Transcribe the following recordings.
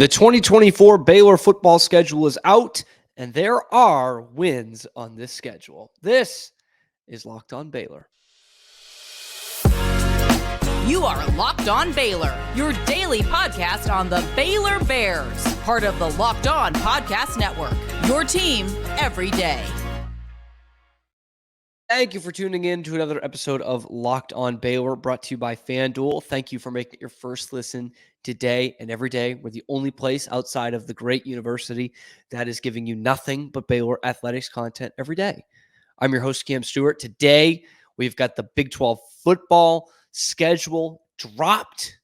The 2024 Baylor football schedule is out, and there are wins on this schedule. This is Locked On Baylor. You are Locked On Baylor, your daily podcast on the Baylor Bears, part of the Locked On Podcast Network, your team every day. Thank you for tuning in to another episode of Locked On Baylor, brought to you by FanDuel. Thank you for making it your first listen today and every day. We're the only place outside of the great university that is giving you nothing but Baylor athletics content every day. I'm your host, Cam Stewart. Today, we've got the Big 12 football schedule dropped,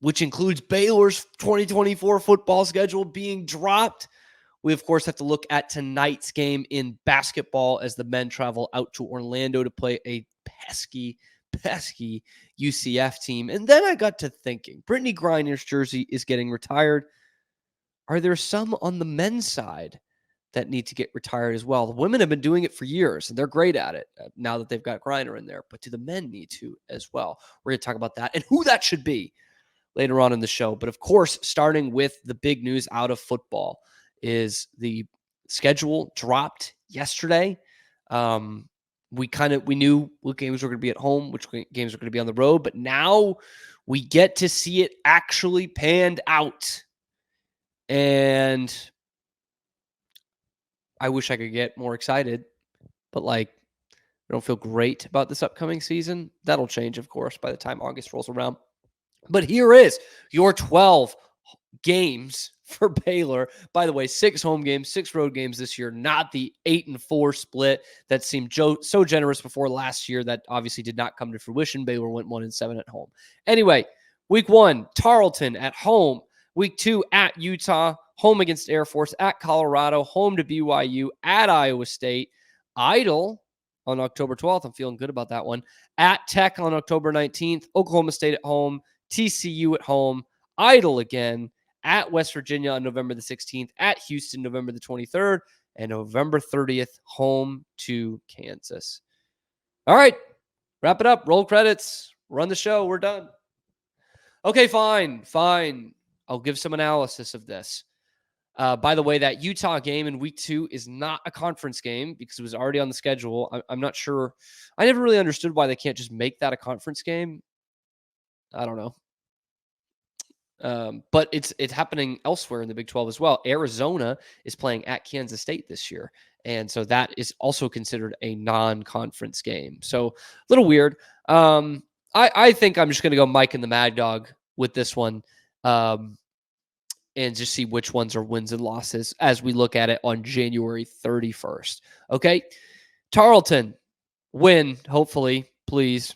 which includes Baylor's 2024 football schedule being dropped. We, of course, have to look at tonight's game in basketball as the men travel out to Orlando to play a pesky UCF team. And then I got to thinking, Brittany Griner's jersey is getting retired. Are there some on the men's side that need to get retired as well? The women have been doing it for years, and they're great at it now that they've got Griner in there. But do the men need to as well? We're going to talk about that and who that should be later on in the show. But, of course, starting with the big news out of football is the schedule dropped yesterday. We knew what games were going to be at home, which games were going to be on the road, but now we get to see it actually panned out. And I wish I could get more excited, but I don't feel great about this upcoming season. That'll change, of course, by the time August rolls around. But here is your 12 games for Baylor. By the way, 6 home games, 6 road games this year, not the 8-4 split that seemed so generous before last year. That obviously did not come to fruition. Baylor went 1-7 at home. Anyway, week 1, Tarleton at home. Week 2, at Utah, home against Air Force, at Colorado, home to BYU, at Iowa State, Idle on October 12th. I'm feeling good about that one. At Tech on October 19th, Oklahoma State at home, TCU at home, Idle again, at West Virginia on November the 16th, at Houston November the 23rd, and November 30th, home to Kansas. All right, wrap it up. Roll credits. Run the show. We're done. Okay, fine. I'll give some analysis of this. By the way, that Utah game in week 2 is not a conference game because it was already on the schedule. I'm not sure. I never really understood why they can't just make that a conference game. I don't know. But it's happening elsewhere in the Big 12 as well. Arizona is playing at Kansas State this year. And so that is also considered a non-conference game. So a little weird. I think I'm just going to go Mike and the Mad Dog with this one and just see which ones are wins and losses as we look at it on January 31st. Okay? Tarleton, win, hopefully. Please,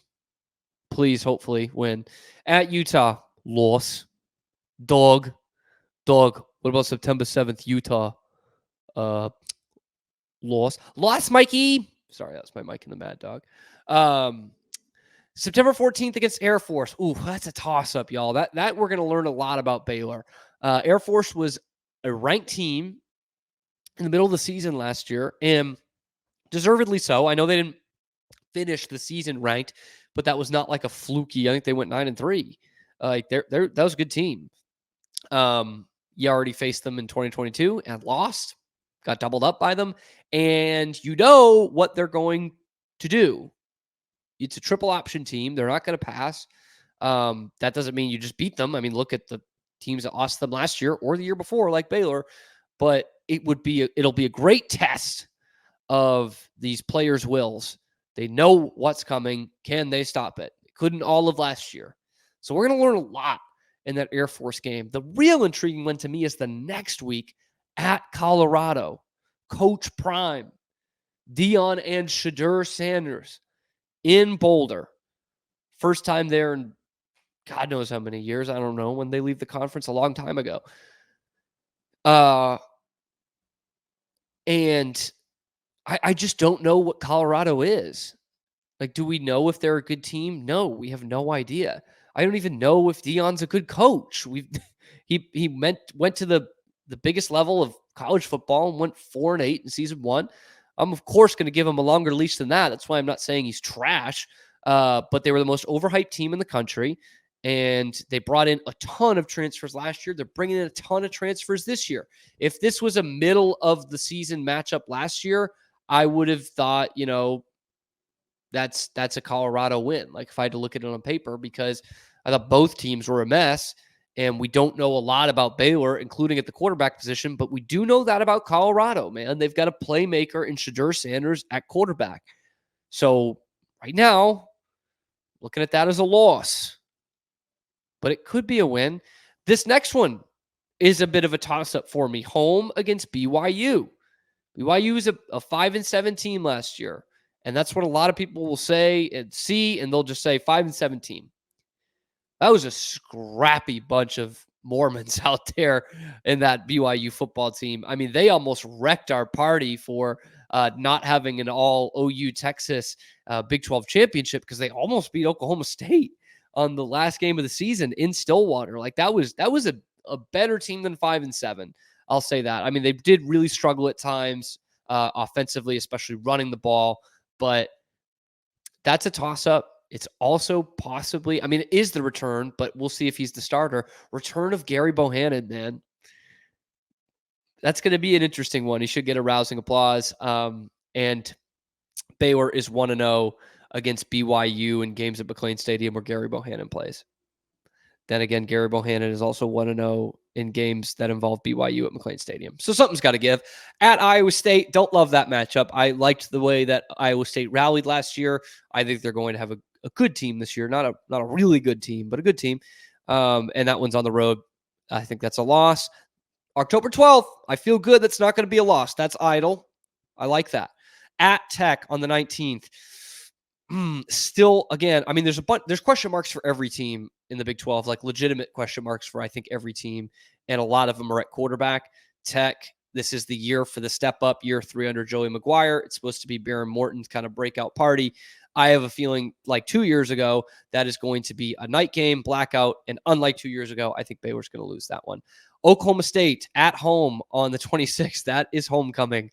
hopefully, win. At Utah, loss. Dog. What about September 7th, Utah? Loss, Mikey. Sorry, that's my Mike and the Mad Dog. September 14th against Air Force. Ooh, that's a toss-up, y'all. That we're going to learn a lot about Baylor. Air Force was a ranked team in the middle of the season last year, and deservedly so. I know they didn't finish the season ranked, but that was not like a fluky. I think they went 9-3. That was a good team. You already faced them in 2022 and lost, got doubled up by them, and you know what they're going to do. It's a triple option team. They're not going to pass. That doesn't mean you just beat them. I mean, look at the teams that lost them last year or the year before, like Baylor. But it'll be a great test of these players' wills. They know what's coming. Can they stop it? Couldn't all of last year. So we're going to learn a lot in that Air Force game. The real intriguing one to me is the next week at Colorado. Coach Prime, Dion and Shadur Sanders in Boulder. First time there in God knows how many years. I don't know when they leave the conference, a long time ago. And I just don't know what Colorado is. Do we know if they're a good team? No, we have no idea. I don't even know if Dion's a good coach. He went to the biggest level of college football and went 4-8 in season 1. I'm of course going to give him a longer leash than that. That's why I'm not saying he's trash. But they were the most overhyped team in the country, and they brought in a ton of transfers last year. They're bringing in a ton of transfers this year. If this was a middle of the season matchup last year, I would have thought, that's a Colorado win. Like if I had to look at it on paper, because I thought both teams were a mess, and we don't know a lot about Baylor, including at the quarterback position, but we do know that about Colorado, man. They've got a playmaker in Shadur Sanders at quarterback. So right now, looking at that as a loss, but it could be a win. This next one is a bit of a toss-up for me. Home against BYU. BYU is a 5-7 team last year, and that's what a lot of people will say and see, and they'll just say 5-7 team. That was a scrappy bunch of Mormons out there in that BYU football team. I mean, they almost wrecked our party for not having an all OU Texas Big 12 championship, because they almost beat Oklahoma State on the last game of the season in Stillwater. Like that was a better team than 5-7. I'll say that. I mean, they did really struggle at times offensively, especially running the ball, but that's a toss-up. It's also possibly, I mean, it is the return, but we'll see if he's the starter. Return of Gary Bohannon, man. That's going to be an interesting one. He should get a rousing applause. And Baylor is 1-0 against BYU in games at McLean Stadium where Gary Bohannon plays. Then again, Gary Bohannon is also 1-0 in games that involve BYU at McLean Stadium. So something's got to give. At Iowa State, don't love that matchup. I liked the way that Iowa State rallied last year. I think they're going to have a good team this year. Not a really good team, but a good team. And that one's on the road. I think that's a loss. October 12th, I feel good that's not going to be a loss. That's idle. I like that. At Tech on the 19th. Still, again, I mean, there's question marks for every team in the Big 12, like legitimate question marks for, I think, every team. And a lot of them are at quarterback. Tech, this is the year for the step up, year 3 under Joey McGuire. It's supposed to be Baron Morton's kind of breakout party. I have a feeling like 2 years ago, that is going to be a night game, blackout. And unlike 2 years ago, I think Baylor's going to lose that one. Oklahoma State at home on the 26th. That is homecoming.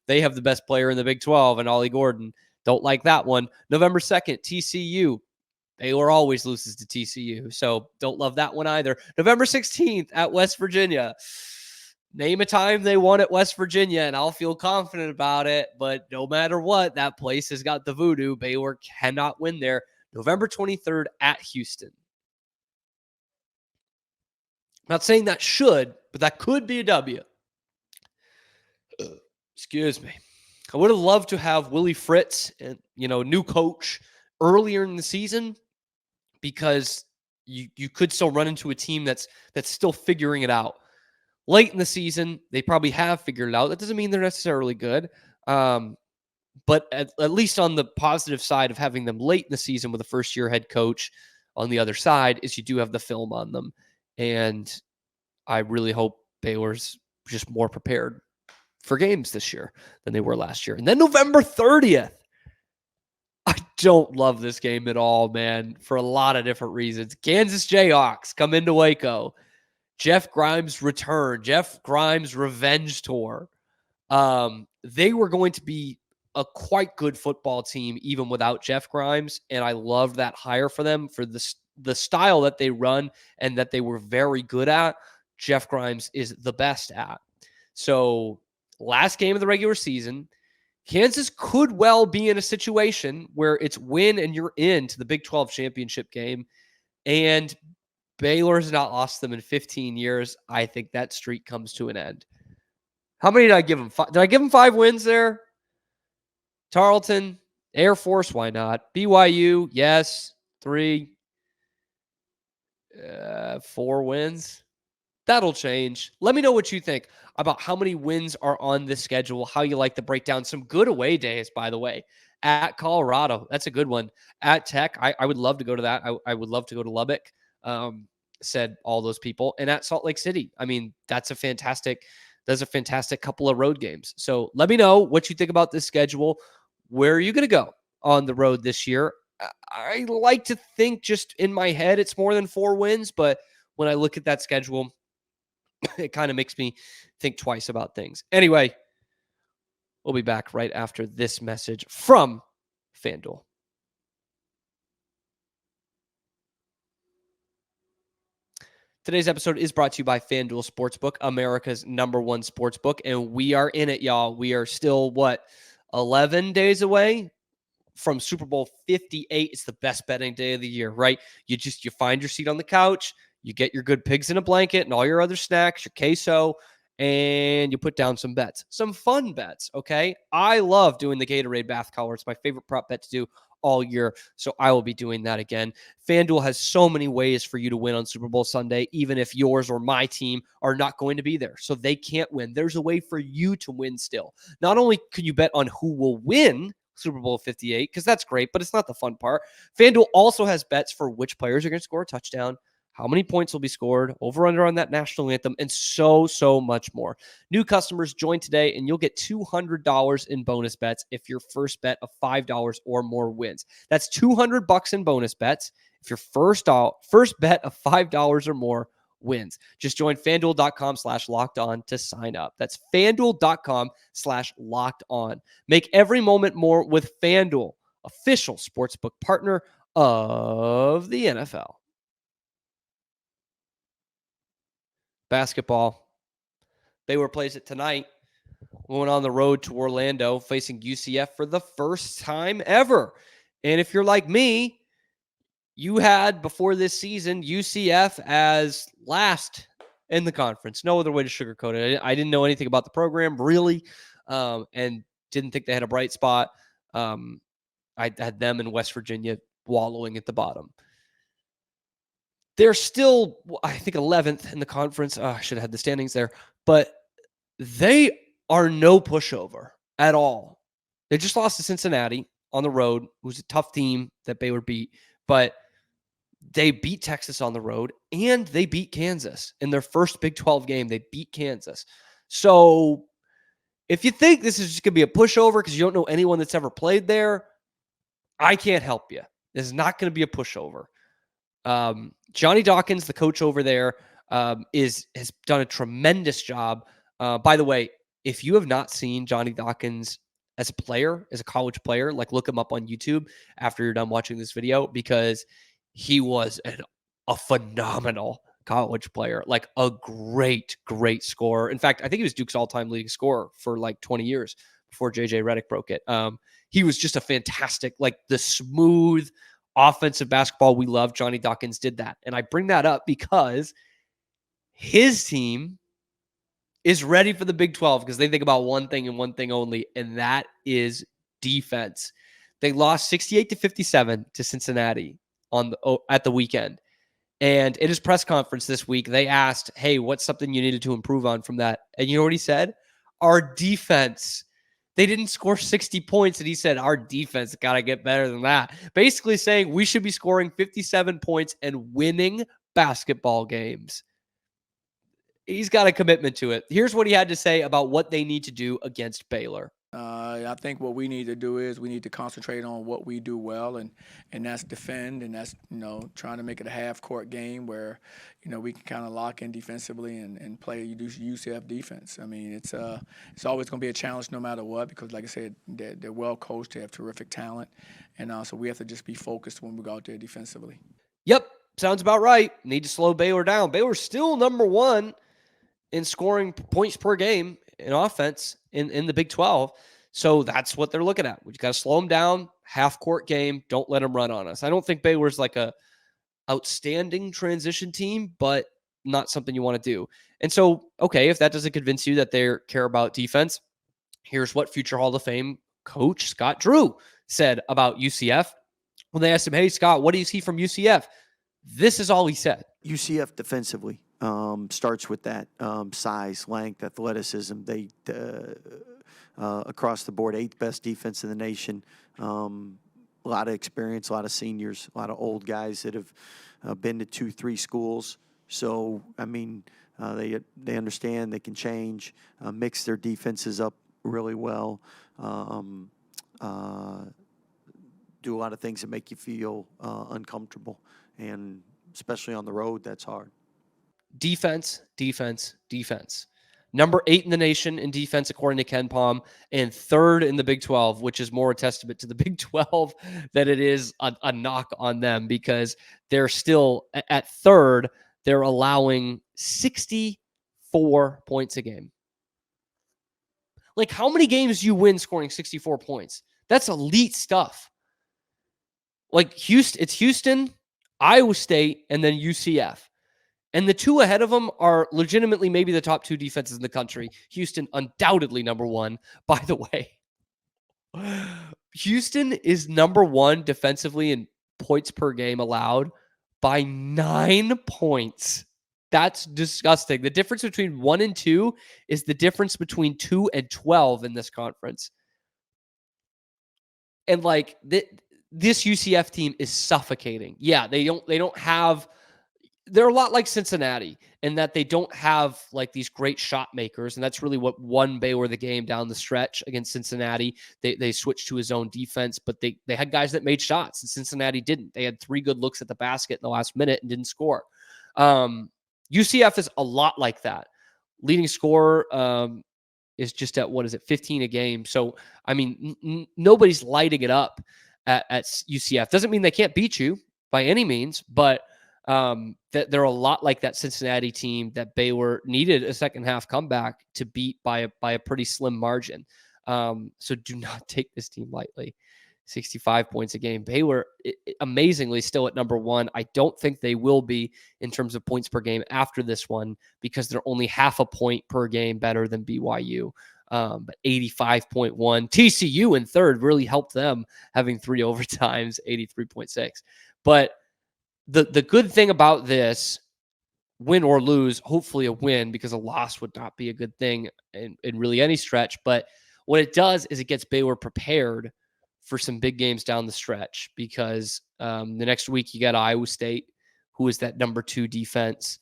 They have the best player in the Big 12 and Ollie Gordon. Don't like that one. November 2nd, TCU. Baylor always loses to TCU, so don't love that one either. November 16th at West Virginia. Name a time they won at West Virginia, and I'll feel confident about it, but no matter what, that place has got the voodoo. Baylor cannot win there. November 23rd at Houston. I'm not saying that should, but that could be a W. Excuse me. I would have loved to have Willie Fritz and, new coach earlier in the season, because you could still run into a team that's still figuring it out. Late in the season, they probably have figured it out. That doesn't mean they're necessarily good. But at least on the positive side of having them late in the season with a first-year head coach on the other side is you do have the film on them. And I really hope Baylor's just more prepared for games this year than they were last year. And then November 30th. I don't love this game at all, man, for a lot of different reasons. Kansas Jayhawks come into Waco. Jeff Grimes' return. Jeff Grimes' revenge tour. They were going to be a quite good football team even without Jeff Grimes, and I loved that hire for them for the style that they run and that they were very good at. Jeff Grimes is the best at. So last game of the regular season, Kansas could well be in a situation where it's win and you're into the Big 12 championship game, and Baylor has not lost them in 15 years. I think that streak comes to an end. How many did I give them? Did I give them 5 wins there? Tarleton, Air Force, why not? BYU, yes. 3, 4 wins. That'll change. Let me know what you think about how many wins are on this schedule, how you like the breakdown. Some good away days, by the way. At Colorado, that's a good one. At Tech, I would love to go to that. I would love to go to Lubbock, said all those people. And at Salt Lake City, I mean, that's a fantastic couple of road games. So let me know what you think about this schedule. Where are you going to go on the road this year? I like to think just in my head it's more than 4 wins, but when I look at that schedule, it kind of makes me think twice about things. Anyway, we'll be back right after this message from FanDuel. Today's episode is brought to you by FanDuel Sportsbook, America's #1 sportsbook, and we are in it, y'all. We are still, 11 days away from Super Bowl 58. It's the best betting day of the year, right? You find your seat on the couch, you get your good pigs in a blanket and all your other snacks, your queso, and you put down some bets, some fun bets, okay? I love doing the Gatorade bath collar. It's my favorite prop bet to do all year, so I will be doing that again. FanDuel has so many ways for you to win on Super Bowl Sunday, even if yours or my team are not going to be there, so they can't win. There's a way for you to win still. Not only can you bet on who will win Super Bowl 58, because that's great, but it's not the fun part. FanDuel also has bets for which players are going to score a touchdown, how many points will be scored, over under on that national anthem, and so much more. New customers join today, and you'll get $200 in bonus bets if your first bet of $5 or more wins. That's $200 in bonus bets if your first bet of $5 or more wins. Just join FanDuel.com/locked-on to sign up. That's FanDuel.com/locked-on. Make every moment more with FanDuel, official sportsbook partner of the NFL. Basketball. Baylor plays it tonight. Going on the road to Orlando, facing UCF for the first time ever. And if you're like me, you had, before this season, UCF as last in the conference. No other way to sugarcoat it. I didn't know anything about the program, really, and didn't think they had a bright spot. I had them in West Virginia wallowing at the bottom. They're still, I think, 11th in the conference. I should have had the standings there. But they are no pushover at all. They just lost to Cincinnati on the road, who's a tough team that Baylor beat. But they beat Texas on the road, and they beat Kansas. In their first Big 12 game, they beat Kansas. So if you think this is just going to be a pushover because you don't know anyone that's ever played there, I can't help you. This is not going to be a pushover. Johnny Dawkins, the coach over there, has done a tremendous job. By the way, if you have not seen Johnny Dawkins as a player, as a college player, look him up on YouTube after you're done watching this video, because he was a phenomenal college player, a great scorer. In fact, I think he was Duke's all-time leading scorer for 20 years before JJ Redick broke it. He was just a fantastic, the smooth offensive basketball we love. Johnny Dawkins did that. And I bring that up because his team is ready for the Big 12 because they think about one thing and one thing only, and that is defense. They lost 68-57 to Cincinnati at the weekend. And in his press conference this week, they asked, hey, what's something you needed to improve on from that? And you know what he said? Our defense. They didn't score 60 points, and he said, our defense got to get better than that. Basically saying we should be scoring 57 points and winning basketball games. He's got a commitment to it. Here's what he had to say about what they need to do against Baylor. I think what we need to do is we need to concentrate on what we do well, and that's defend, and that's, trying to make it a half-court game where, we can kind of lock in defensively and play UCF defense. I mean, it's always going to be a challenge no matter what because, like I said, they're well coached. They have terrific talent, and so we have to just be focused when we go out there defensively. Yep, sounds about right. Need to slow Baylor down. Baylor's still number one in scoring points per game in offense in the Big 12. So that's what they're looking at. We've got to slow them down, half-court game. Don't let them run on us. I don't think Baylor's a outstanding transition team, but not something you want to do. And so, okay, if that doesn't convince you that they care about defense, here's what future Hall of Fame coach Scott Drew said about UCF. When they asked him, hey, Scott, what do you see from UCF? This is all he said. UCF defensively starts with that size, length, athleticism. They across the board, 8th best defense in the nation. A lot of experience, a lot of seniors, a lot of old guys that have been to 2-3 schools. So, I mean, they understand they can change, mix their defenses up really well, do a lot of things that make you feel uncomfortable. And especially on the road, that's hard. Defense. Number 8 in the nation in defense, according to Ken Palm, and 3rd in the Big 12, which is more a testament to the Big 12 than it is a knock on them because they're still at 3rd. they're allowing 64 points a game. Like, how many games do you win scoring 64 points? That's elite stuff. Like, it's Houston, Iowa State, and then UCF. And the two ahead of them are legitimately maybe the top two defenses in the country. Houston, undoubtedly number one. By the way, Houston is number one defensively in points per game allowed by 9 points. That's disgusting. The difference between 1 and 2 is the difference between 2 and 12 in this conference. And like this UCF team is suffocating. Yeah, they don't have. They're a lot like Cincinnati in that they don't have like these great shot makers, and that's really what won Baylor the game down the stretch against Cincinnati. They switched to his own defense, but they had guys that made shots, and Cincinnati didn't. They had 3 good looks at the basket in the last minute and didn't score. UCF is a lot like that. Leading scorer is just at 15 a game. So I mean, nobody's lighting it up at UCF. Doesn't mean they can't beat you by any means, but that they're a lot like that Cincinnati team that Baylor needed a second half comeback to beat by a pretty slim margin. So do not take this team lightly. 65 points a game. Baylor, amazingly, still at number one. I don't think they will be in terms of points per game after this one because they're only half a point per game better than BYU. But 85.1. TCU in third really helped them having 3 overtimes, 83.6. But the good thing about this, win or lose, hopefully a win, because a loss would not be a good thing in really any stretch. But what it does is it gets Baylor prepared for some big games down the stretch, because the next week you got Iowa State, who is that number 2 defense,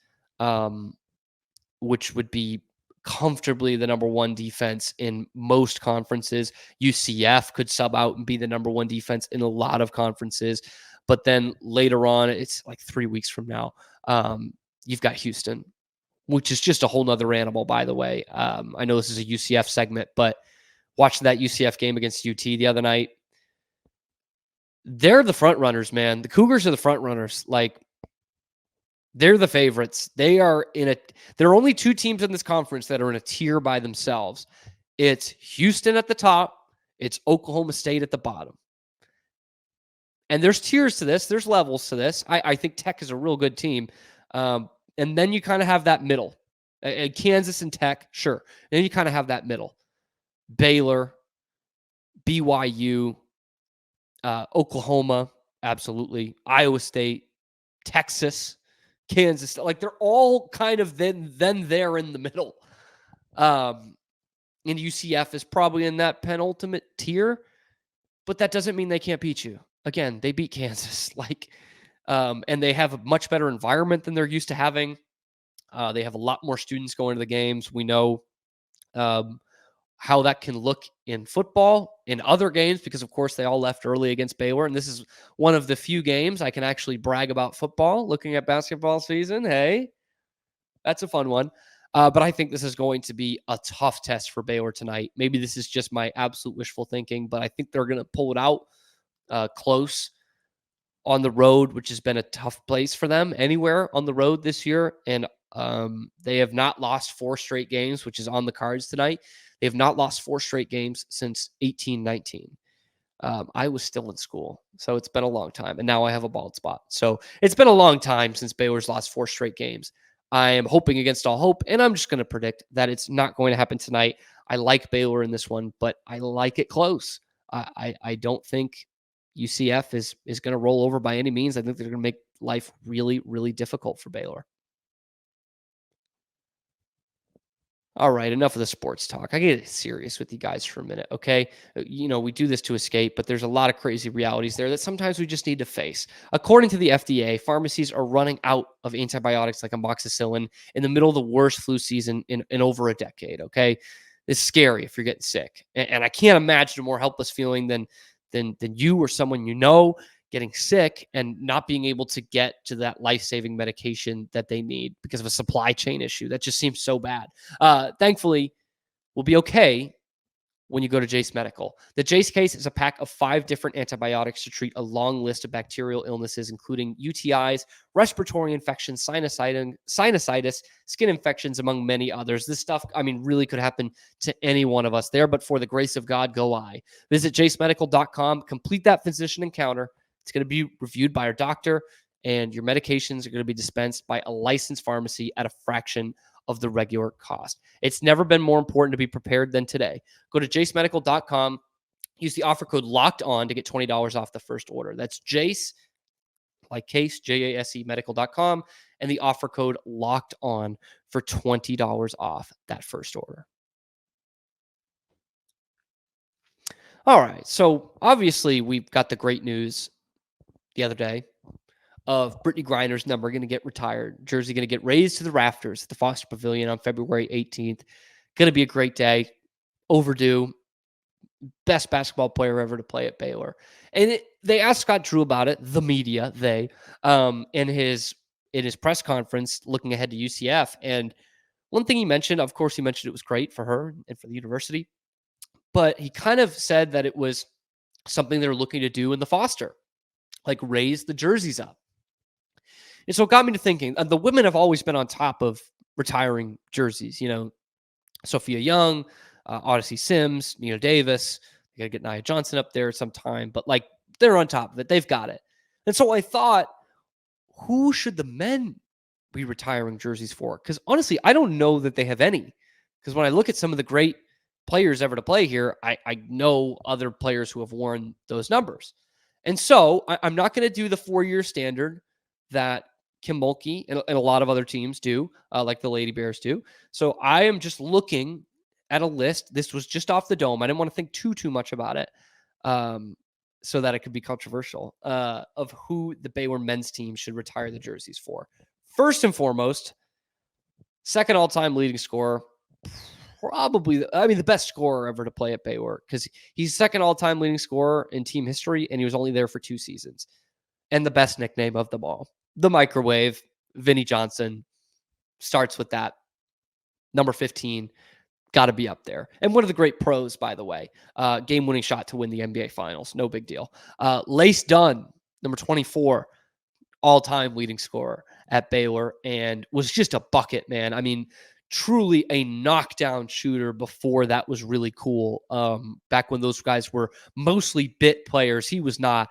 which would be comfortably the number 1 defense in most conferences. UCF could sub out and be the number 1 defense in a lot of conferences. But then later on, it's like 3 weeks from now, you've got Houston, which is just a whole nother animal, by the way. I know this is a UCF segment, but watching that UCF game against UT the other night, they're the front runners, man. The Cougars are the front runners. Like, they're the favorites. There are only 2 teams in this conference that are in a tier by themselves. It's Houston at the top. It's Oklahoma State at the bottom. And there's tiers to this. There's levels to this. I think Tech is a real good team. And then you kind of have that middle. Kansas and Tech, sure. And then you kind of have that middle. Baylor, BYU, Oklahoma, absolutely. Iowa State, Texas, Kansas. Like, they're all kind of then there in the middle. And UCF is probably in that penultimate tier, but that doesn't mean they can't beat you. Again, they beat Kansas, and they have a much better environment than they're used to having. They have a lot more students going to the games. We know how that can look in football, in other games, because of course they all left early against Baylor. And this is one of the few games I can actually brag about football, looking at basketball season. Hey, that's a fun one. But I think this is going to be a tough test for Baylor tonight. Maybe this is just my absolute wishful thinking, but I think they're going to pull it out close on the road, which has been a tough place for them anywhere on the road this year. And they have not lost 4 straight games, which is on the cards tonight. They have not lost 4 straight games since 1819. I was still in school, so it's been a long time. And now I have a bald spot. So it's been a long time since Baylor's lost 4 straight games. I am hoping against all hope, and I'm just going to predict that it's not going to happen tonight. I like Baylor in this one, but I like it close. I don't think UCF is going to roll over by any means. I think they're going to make life really, really difficult for Baylor. All right, enough of the sports talk. I get serious with you guys for a minute, okay? We do this to escape, but there's a lot of crazy realities there that sometimes we just need to face. According to the FDA, pharmacies are running out of antibiotics like amoxicillin in the middle of the worst flu season in over a decade, okay? It's scary if you're getting sick. And I can't imagine a more helpless feeling than you or someone you know getting sick and not being able to get to that life-saving medication that they need because of a supply chain issue. That just seems so bad. Thankfully, we'll be okay when you go to Jace Medical. The Jace case is a pack of 5 different antibiotics to treat a long list of bacterial illnesses, including UTIs, respiratory infections, sinusitis, skin infections, among many others. This stuff, I mean, really could happen to any one of us there, but for the grace of God, go I. Visit jacemedical.com, complete that physician encounter. It's going to be reviewed by our doctor, and your medications are going to be dispensed by a licensed pharmacy at a fraction of the regular cost. It's never been more important to be prepared than today. Go to jacemedical.com, use the offer code locked on to get $20 off the first order. That's Jace, like case, Jase medical.com, and the offer code locked on for $20 off that first order. All right. So obviously we've got the great news the other day of Brittany Griner's number going to get retired. Jersey going to get raised to the rafters at the Foster Pavilion on February 18th. Going to be a great day. Overdue. Best basketball player ever to play at Baylor. And they asked Scott Drew about it, the media, in his press conference looking ahead to UCF. And one thing he mentioned, of course, he mentioned it was great for her and for the university, but he kind of said that it was something they were looking to do in the Foster, like raise the jerseys up. And so it got me to thinking, the women have always been on top of retiring jerseys. You know, Sophia Young, Odyssey Sims, Nina Davis. You got to get Nia Johnson up there sometime, but like they're on top of it. They've got it. And so I thought, who should the men be retiring jerseys for? Because honestly, I don't know that they have any. Because when I look at some of the great players ever to play here, I know other players who have worn those numbers. And so I'm not going to do the 4-year standard that Kim Mulkey and a lot of other teams do, like the Lady Bears do. So I am just looking at a list. This was just off the dome. I didn't want to think too much about it, so that it could be controversial, of who the Baylor men's team should retire the jerseys for. First and foremost, second all-time leading scorer, probably, the best scorer ever to play at Baylor, because he's second all-time leading scorer in team history, and he was only there for 2 seasons. And the best nickname of them all, the Microwave, Vinnie Johnson, starts with that. Number 15, got to be up there. And one of the great pros, by the way, game-winning shot to win the NBA Finals. No big deal. Lace Dunn, number 24, all-time leading scorer at Baylor, and was just a bucket, man. I mean, truly a knockdown shooter before that was really cool. Back when those guys were mostly bit players, he was not.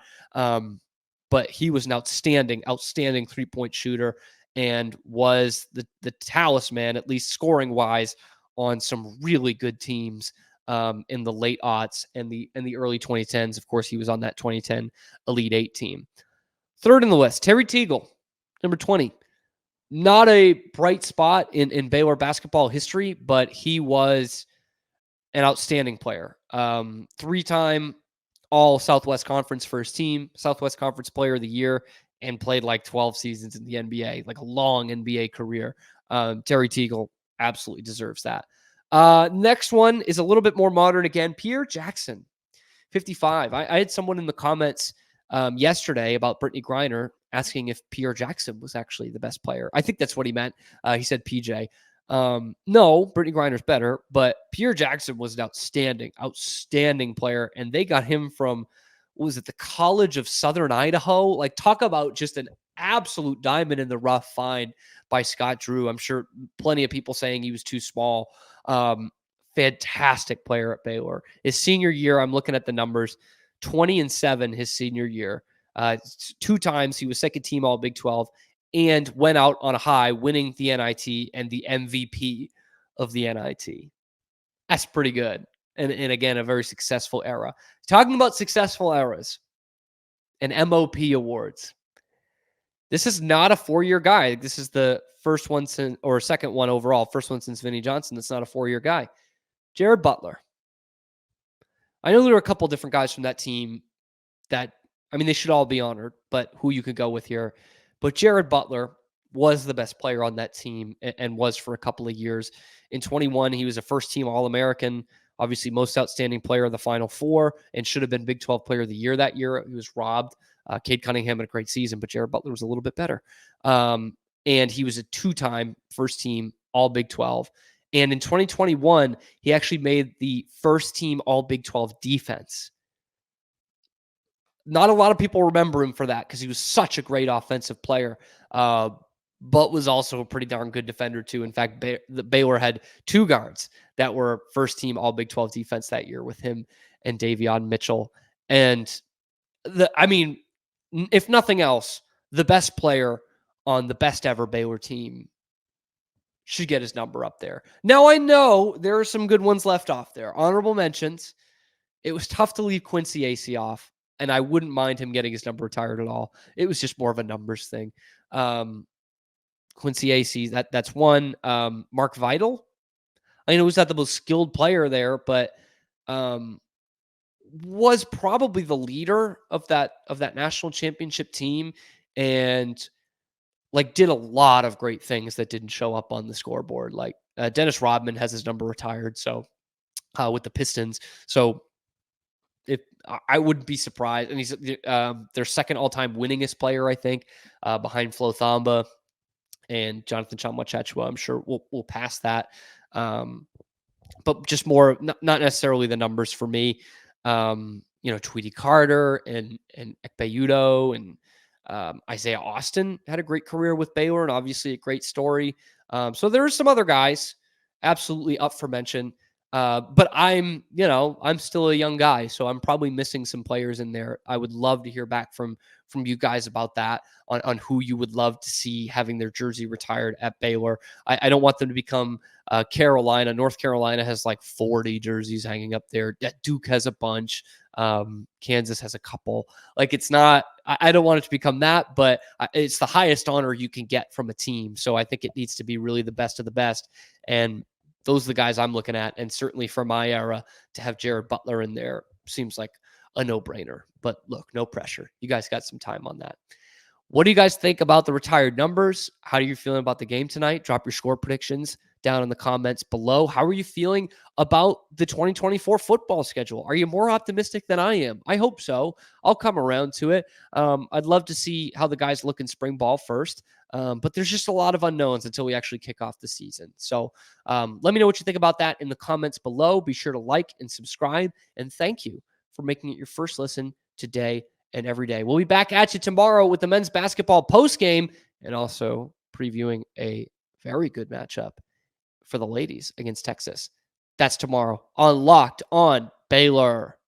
But he was an outstanding 3-point shooter and was the talisman, at least scoring-wise, on some really good teams in the late aughts and the early 2010s. Of course, he was on that 2010 Elite 8 team. Third in the list, Terry Teagle, number 20. Not a bright spot in Baylor basketball history, but he was an outstanding player. 3-time All Southwest Conference first team, Southwest Conference Player of the Year, and played like 12 seasons in the NBA, like a long NBA career. Terry Teagle absolutely deserves that. Next one is a little bit more modern again. Pierre Jackson, 55. I had someone in the comments yesterday about Brittany Griner asking if Pierre Jackson was actually the best player. I think that's what he meant. He said PJ. No, Brittany Griner's better, but Pierre Jackson was an outstanding player, and they got him from, the College of Southern Idaho? Like, talk about just an absolute diamond in the rough find by Scott Drew. I'm sure plenty of people saying he was too small. Fantastic player at Baylor. His senior year, I'm looking at the numbers, 20-7 his senior year. 2 times he was second team All Big 12 and went out on a high, winning the NIT and the MVP of the NIT. That's pretty good. And again, a very successful era. Talking about successful eras and MOP awards. This is not a 4-year guy. This is the first one since, or second one overall, first one since Vinnie Johnson. That's not a 4-year guy. Jared Butler. I know there are a couple different guys from that team that, they should all be honored, but who you could go with here. But Jared Butler was the best player on that team and was for a couple of years. In 21, he was a first-team All-American, obviously most outstanding player in the Final Four, and should have been Big 12 Player of the Year that year. He was robbed. Cade Cunningham had a great season, but Jared Butler was a little bit better. And he was a 2-time first-team All Big 12 And in 2021, he actually made the first team All Big 12 defense. Not a lot of people remember him for that because he was such a great offensive player, but was also a pretty darn good defender too. In fact, the Baylor had 2 guards that were first team All Big 12 defense that year with him and Davion Mitchell. And if nothing else, the best player on the best ever Baylor team should get his number up there. Now, I know there are some good ones left off there. Honorable mentions. It was tough to leave Quincy Acey off, and I wouldn't mind him getting his number retired at all. It was just more of a numbers thing. Quincy Acey, that's one. Mark Vital. I know he's not the most skilled player there, but was probably the leader of that national championship team, and did a lot of great things that didn't show up on the scoreboard. Like Dennis Rodman has his number retired, so with the Pistons. So if I wouldn't be surprised, and he's their second all-time winningest player, I think, behind Flo Thamba and Jonathan Tchamwa-Tchatchoua. I'm sure we'll pass that, but just more not necessarily the numbers for me. Tweety Carter and Ekpe Udoh and Isaiah Austin had a great career with Baylor and obviously a great story. So there are some other guys absolutely up for mention. But I'm still a young guy, so I'm probably missing some players in there. I would love to hear back from you guys about that, on who you would love to see having their jersey retired at Baylor. I don't want them to become Carolina. North Carolina has 40 jerseys hanging up there. Duke has a bunch. Kansas has a couple. It's not, I don't want it to become that, but it's the highest honor you can get from a team. So I think it needs to be really the best of the best. And those are the guys I'm looking at. And certainly for my era, to have Jared Butler in there seems like a no-brainer. But look, no pressure. You guys got some time on that. What do you guys think about the retired numbers? How are you feeling about the game tonight? Drop your score predictions down in the comments below. How are you feeling about the 2024 football schedule? Are you more optimistic than I am? I hope so. I'll come around to it. I'd love to see how the guys look in spring ball first. But there's just a lot of unknowns until we actually kick off the season. So let me know what you think about that in the comments below. Be sure to like and subscribe. And thank you for making it your first listen today and every day. We'll be back at you tomorrow with the men's basketball postgame and also previewing a very good matchup for the ladies against Texas. That's tomorrow on Locked on Baylor.